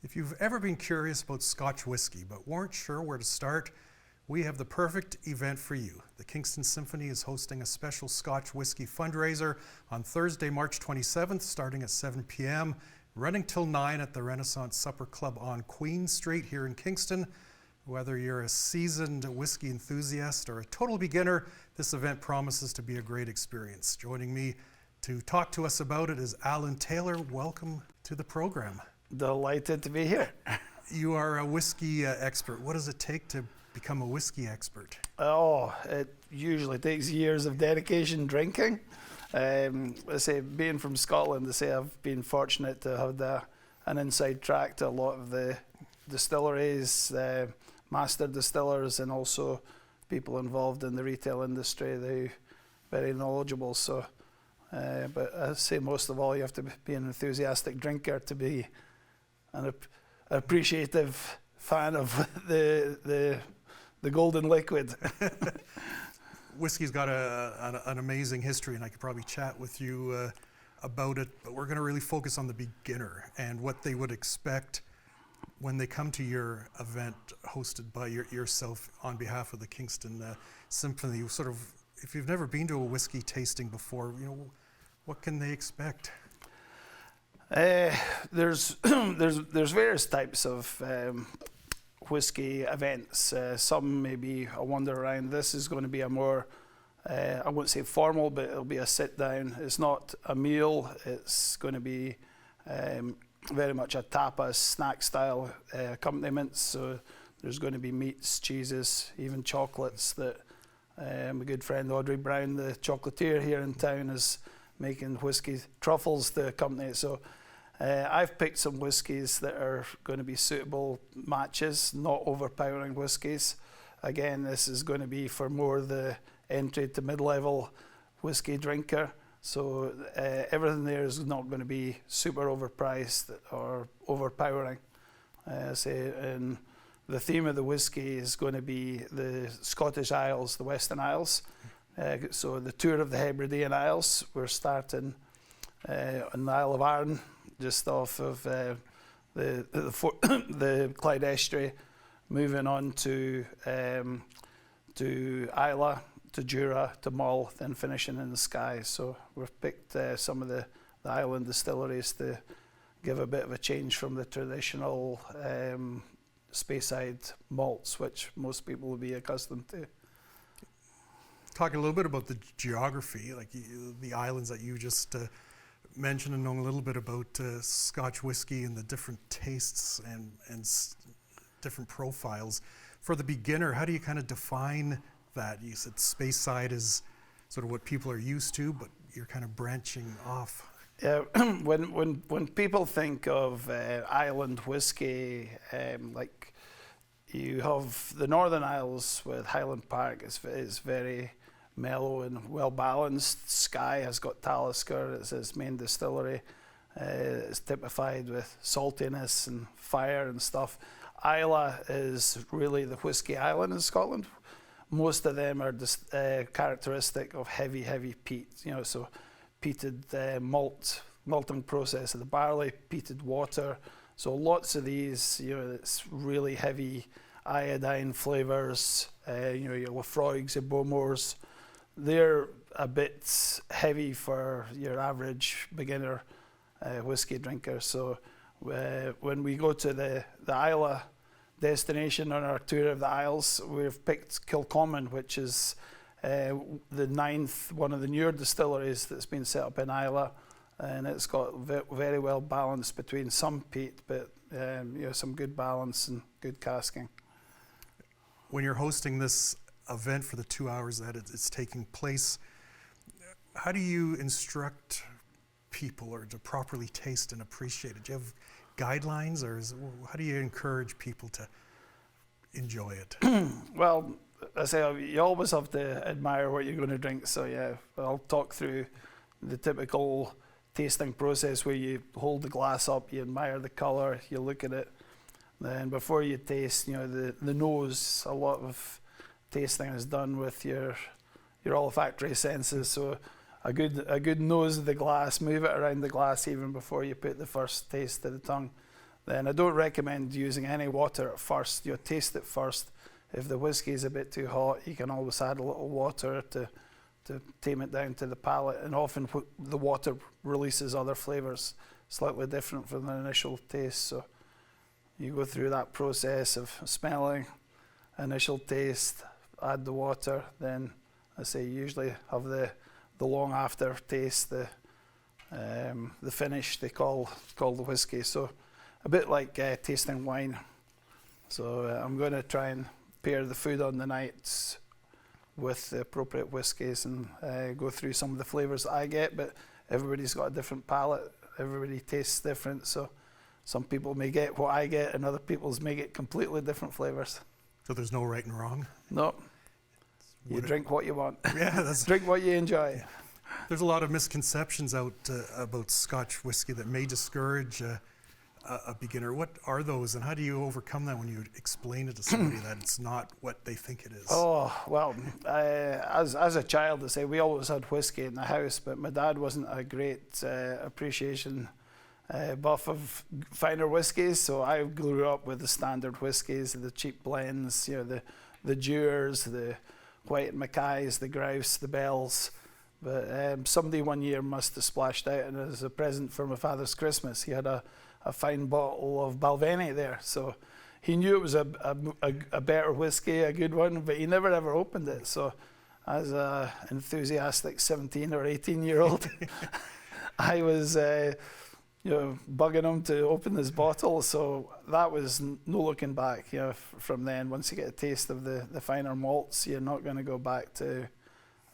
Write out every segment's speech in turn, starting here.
If you've ever been curious about Scotch whiskey but weren't sure where to start, we have the perfect event for you. The Kingston Symphony is hosting a special Scotch whiskey fundraiser on Thursday, March 27th, starting at 7 p.m., running till 9 at the Renaissance Supper Club on Queen Street here in Kingston. Whether you're a seasoned whiskey enthusiast or a total beginner, this event promises to be a great experience. Joining me to talk to us about it is Alan Taylor. Welcome to the program. Delighted to be here. You are a whiskey expert. What does it take to become a whiskey expert? Oh, it usually takes years of dedication drinking. I say, being from Scotland, I say I've been fortunate to have an inside track to a lot of the distilleries, master distillers, and also people involved in the retail industry. They're very knowledgeable. So, but I say most of all, you have to be an enthusiastic drinker to be an appreciative fan of the golden liquid. Whiskey's got an amazing history, and I could probably chat with you about it, but we're going to really focus on the beginner and what they would expect when they come to your event hosted by yourself on behalf of the Kingston Symphony. Sort of, if you've never been to a whiskey tasting before, what can they expect? There's various types of whiskey events. Some maybe a wander around. This is going to be a more, I wouldn't say formal, but it'll be a sit down. It's not a meal. It's going to be very much a tapas snack style accompaniment. So there's going to be meats, cheeses, even chocolates that my good friend Audrey Brown, the chocolatier here in town, is making whiskey truffles to accompany it. So I've picked some whiskies that are going to be suitable matches, not overpowering whiskies. Again, this is going to be for more the entry to mid-level whiskey drinker. So everything there is not going to be super overpriced or overpowering. And the theme of the whiskey is going to be the Scottish Isles, the Western Isles. So the tour of the Hebrides Isles, we're starting on the Isle of Arran, just off of the Clyde Estuary, moving on to Islay, to Jura, to Mull, then finishing in the Skye. So we've picked some of the island distilleries to give a bit of a change from the traditional Speyside malts, which most people will be accustomed to. Talk a little bit about the geography, like the islands that you just mentioned, and knowing a little bit about Scotch whiskey and the different tastes and different profiles. For the beginner, how do you kind of define that? You said Speyside is sort of what people are used to, but you're kind of branching off. Yeah, when people think of island whiskey, like you have the Northern Isles with Highland Park is very mellow and well balanced. Skye has got Talisker as its main distillery. It's typified with saltiness and fire and stuff. Islay is really the whiskey island in Scotland. Most of them are just characteristic of heavy peat. So peated malting process of the barley, peated water. So lots of these, it's really heavy iodine flavors. Your Lafroigs, your Bowmores. They're a bit heavy for your average beginner whiskey drinker. So when we go to the Islay destination on our tour of the Isles, we've picked Kilcommon, which is the ninth, one of the newer distilleries that's been set up in Islay. And it's got very well balanced between some peat, but some good balance and good casking. When you're hosting this event for the 2 hours that it's taking place, how do you instruct people or to properly taste and appreciate it? Do you have guidelines, or how do you encourage people to enjoy it? Well, I say you always have to admire what you're going to drink. So yeah, I'll talk through the typical tasting process where you hold the glass up, you admire the colour, you look at it, then before you taste, the nose, a lot of tasting is done with your olfactory senses. So a good nose of the glass, move it around the glass even before you put the first taste to the tongue. then I don't recommend using any water at first. You taste it first. If the whiskey is a bit too hot, you can always add a little water to tame it down to the palate, and often the water releases other flavors slightly different from the initial taste. So you go through that process of smelling, initial taste, add the water, then I say you usually have the long after taste, the finish they call the whiskey. So a bit like tasting wine. So I'm going to try and pair the food on the night with the appropriate whiskies and go through some of the flavors that I get, but everybody's got a different palate. Everybody tastes different, so some people may get what I get and other people's may get completely different flavors. So there's no right and wrong? No. You drink what you want. Yeah, that's drink what you enjoy. There's a lot of misconceptions out about Scotch whiskey that may discourage a beginner. What are those, and how do you overcome that when you explain it to somebody that it's not what they think it is? Oh, well, as a child, I say we always had whiskey in the house, but my dad wasn't a great appreciation buff of finer whiskies, so I grew up with the standard whiskies, the cheap blends, you know, the Dewars, the White and Mackays, the Grouse, the Bells. But somebody one year must have splashed out, and as a present for my father's Christmas, he had a fine bottle of Balvenie there. So he knew it was a better whiskey, a good one, but he never ever opened it. So as an enthusiastic 17 or 18-year-old, I was bugging him to open this bottle. So that was no looking back. You know, from then, once you get a taste of the finer malts, you're not going to go back to,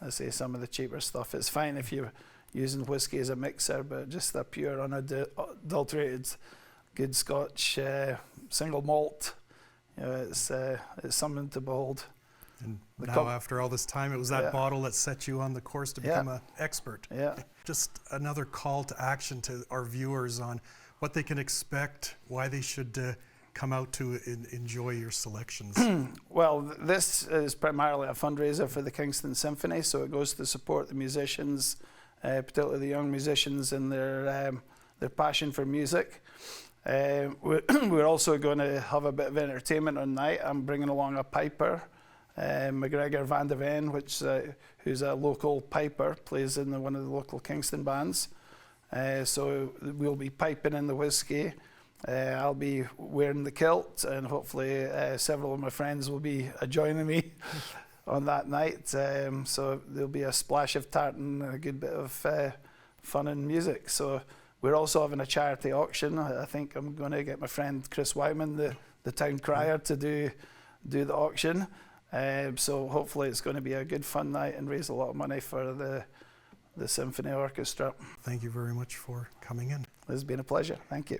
I say, some of the cheaper stuff. It's fine if you're using whiskey as a mixer, but just a pure, unadulterated, good Scotch single malt, you know, it's something to behold. And now, after all this time, it was that bottle that set you on the course to become an expert. Yeah. Just another call to action to our viewers on what they can expect, why they should come out to enjoy your selections. Well, this is primarily a fundraiser for the Kingston Symphony, so it goes to support the musicians, particularly the young musicians, and their passion for music. We're also going to have a bit of entertainment on night. I'm bringing along a piper, McGregor Van de Ven, who's a local piper, plays in one of the local Kingston bands. So we'll be piping in the whiskey. I'll be wearing the kilt, and hopefully several of my friends will be joining me on that night. So there'll be a splash of tartan and a good bit of fun and music. So we're also having a charity auction. I think I'm going to get my friend Chris Wyman, the town crier, to do the auction. So hopefully it's going to be a good fun night and raise a lot of money for the Symphony Orchestra. Thank you very much for coming in. It's been a pleasure. Thank you.